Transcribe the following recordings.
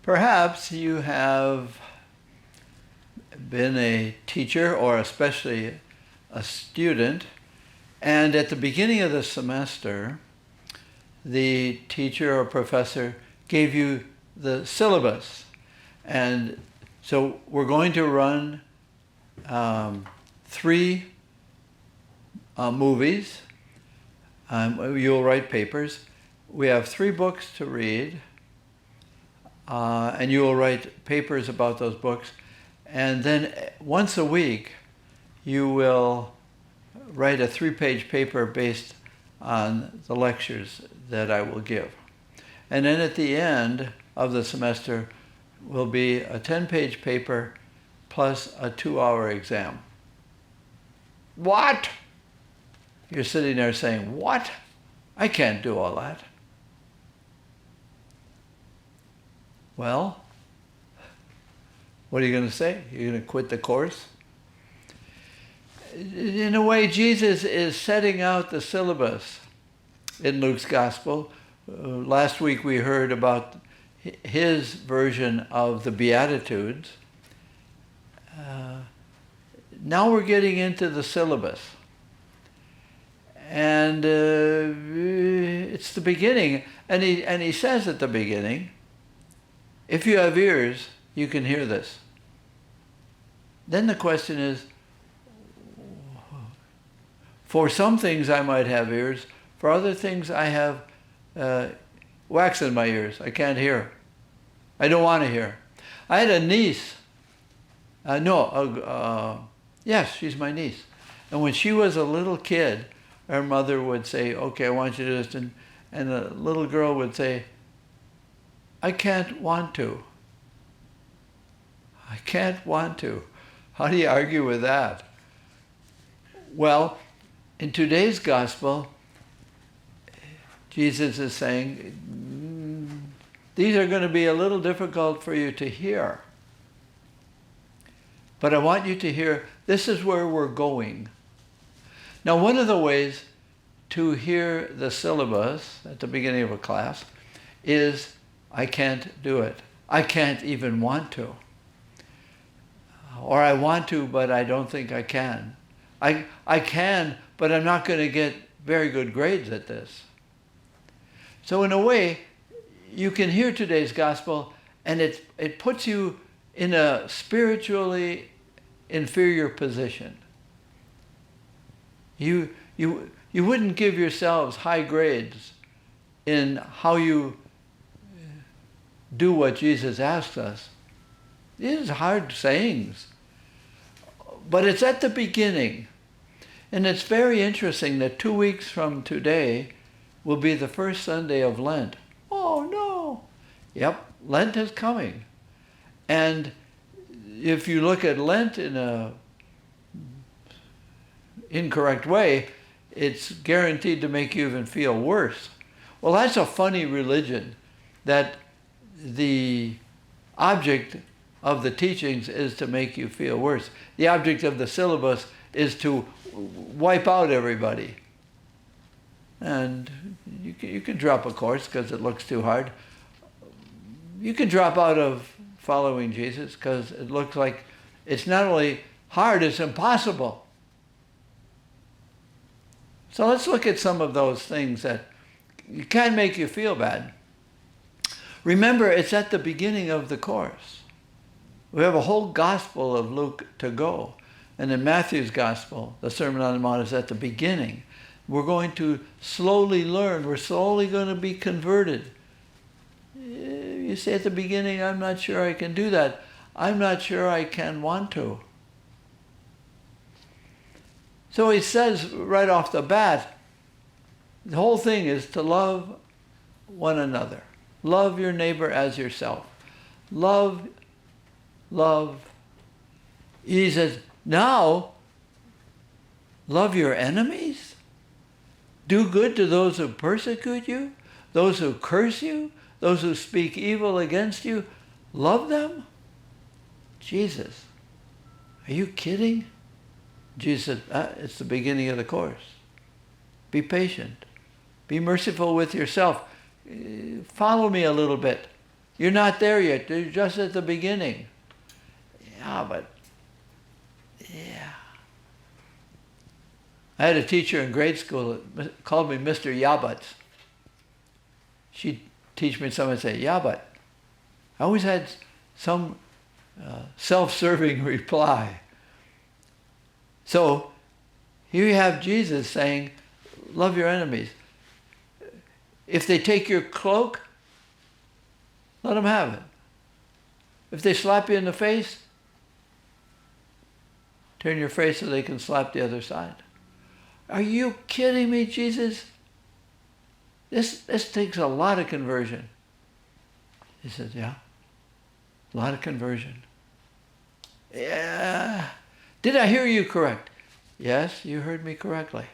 Perhaps you have been a teacher or especially a student, and at the beginning of the semester, the teacher or professor gave you the syllabus. And so we're going to run 3 movies. You'll write papers. We have 3 books to read, and you will write papers about those books. And then once a week, you will write a 3-page paper based on the lectures that I will give. And then at the end of the semester will be a 10-page paper plus a 2-hour exam. What? You're sitting there saying, what? I can't do all that. Well, what are you going to say? You're going to quit the course? In a way, Jesus is setting out the syllabus in Luke's Gospel. Last week we heard about his version of the Beatitudes. Now we're getting into the syllabus. And it's the beginning. And he says at the beginning, if you have ears, you can hear this. Then the question is, for some things I might have ears, for other things I have wax in my ears. I can't hear. I don't want to hear. I had a niece. Yes, she's my niece. And when she was a little kid, her mother would say, okay, I want you to listen. And the little girl would say, I can't want to. I can't want to. How do you argue with that? Well, in today's gospel, Jesus is saying, these are going to be a little difficult for you to hear. But I want you to hear, this is where we're going. Now, one of the ways to hear the syllabus at the beginning of a class is, I can't do it. I can't even want to. Or I want to, but I don't think I can. I can, but I'm not going to get very good grades at this. So in a way, you can hear today's gospel, and it puts you in a spiritually inferior position. You wouldn't give yourselves high grades in how you do what Jesus asks us. These are hard sayings. But it's at the beginning. And it's very interesting that 2 weeks from today will be the first Sunday of Lent. Oh no! Yep, Lent is coming. And if you look at Lent in a incorrect way, it's guaranteed to make you even feel worse. Well, that's a funny religion, that the object of the teachings is to make you feel worse. The object of the syllabus is to wipe out everybody. And you can drop a course because it looks too hard. You can drop out of following Jesus because it looks like it's not only hard, it's impossible. So let's look at some of those things that can make you feel bad. Remember, it's at the beginning of the course. We have a whole gospel of Luke to go. And in Matthew's gospel, the Sermon on the Mount is at the beginning. We're going to slowly learn. We're slowly going to be converted. You say at the beginning, I'm not sure I can do that. I'm not sure I can want to. So he says right off the bat, the whole thing is to love one another. Love your neighbor as yourself. Love. He says, now, love your enemies. Do good to those who persecute you, those who curse you, those who speak evil against you. Love them? Jesus, are you kidding? Jesus said, it's the beginning of the course. Be patient. Be merciful with yourself. Follow me a little bit. You're not there yet. You're just at the beginning. Yeah, but, yeah. I had a teacher in grade school that called me Mr. Yabbutz. She'd teach me something and say, yeah, but. I always had some self-serving reply. So here you have Jesus saying, love your enemies. If they take your cloak, let them have it. If they slap you in the face, turn your face so they can slap the other side. Are you kidding me, Jesus? This takes a lot of conversion. He says, yeah, a lot of conversion. Yeah. Did I hear you correct? Yes, you heard me correctly.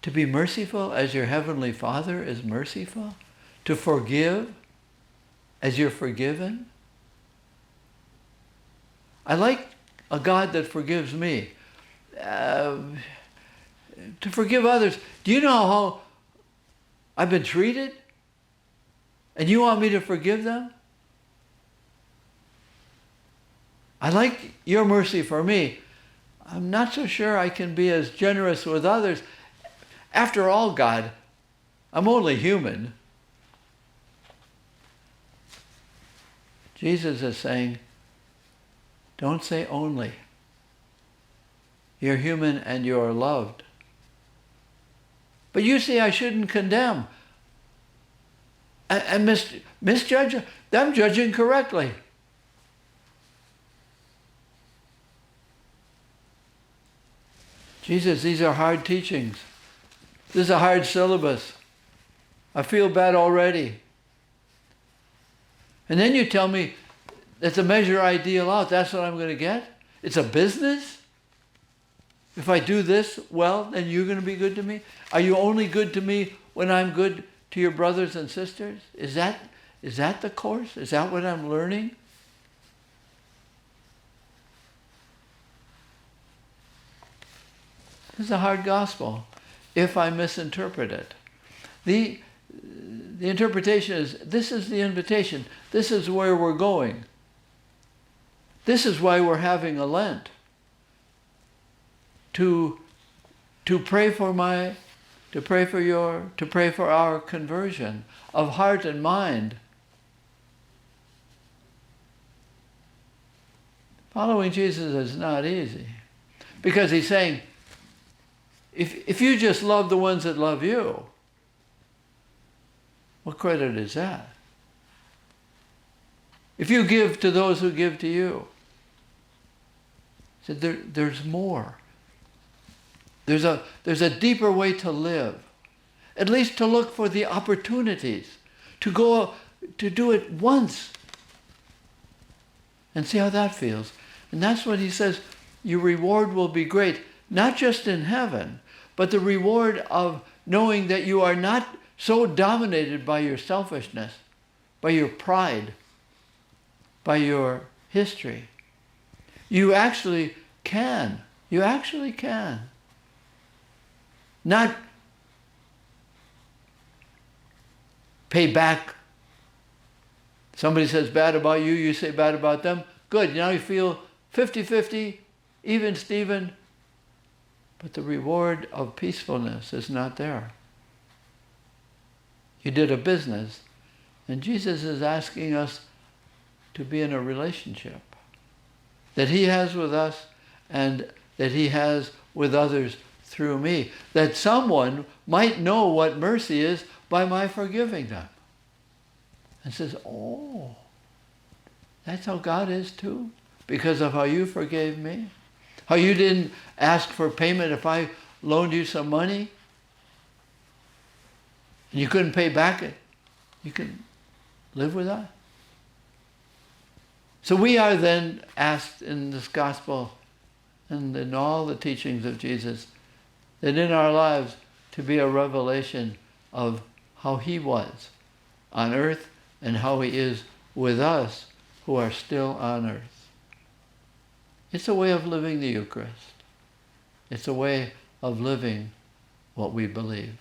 To be merciful as your heavenly Father is merciful? To forgive as you're forgiven? I like a God that forgives me. To forgive others. Do you know how I've been treated? And you want me to forgive them? I like your mercy for me. I'm not so sure I can be as generous with others. After all, God, I'm only human. Jesus is saying, don't say only. You're human and you're loved. But you say I shouldn't condemn. And misjudge. I'm judging correctly. Jesus, these are hard teachings. This is a hard syllabus. I feel bad already. And then you tell me that the measure I deal out, that's what I'm going to get? It's a business? If I do this well, then you're going to be good to me? Are you only good to me when I'm good to your brothers and sisters? Is that the course? Is that what I'm learning? This is a hard gospel if I misinterpret it. The interpretation is, this is the invitation. This is where we're going. This is why we're having a Lent. To pray for our conversion of heart and mind. Following Jesus is not easy. Because he's saying, if you just love the ones that love you, what credit is that? If you give to those who give to you, he said there's more. There's a deeper way to live. At least to look for the opportunities. To do it once. And see how that feels. And that's what he says, your reward will be great. Not just in heaven, but the reward of knowing that you are not so dominated by your selfishness, by your pride, by your history. You actually can. You actually can. Not pay back. Somebody says bad about you, you say bad about them. Good, now you feel 50-50, even Stephen. But the reward of peacefulness is not there. You did a business, and Jesus is asking us to be in a relationship that he has with us and that he has with others through me. That someone might know what mercy is by my forgiving them. And says, oh, that's how God is too? Because of how you forgave me? How you didn't ask for payment if I loaned you some money? And you couldn't pay back it. You can live with that. So we are then asked in this gospel and in all the teachings of Jesus that in our lives to be a revelation of how he was on earth and how he is with us who are still on earth. It's a way of living the Eucharist. It's a way of living what we believe.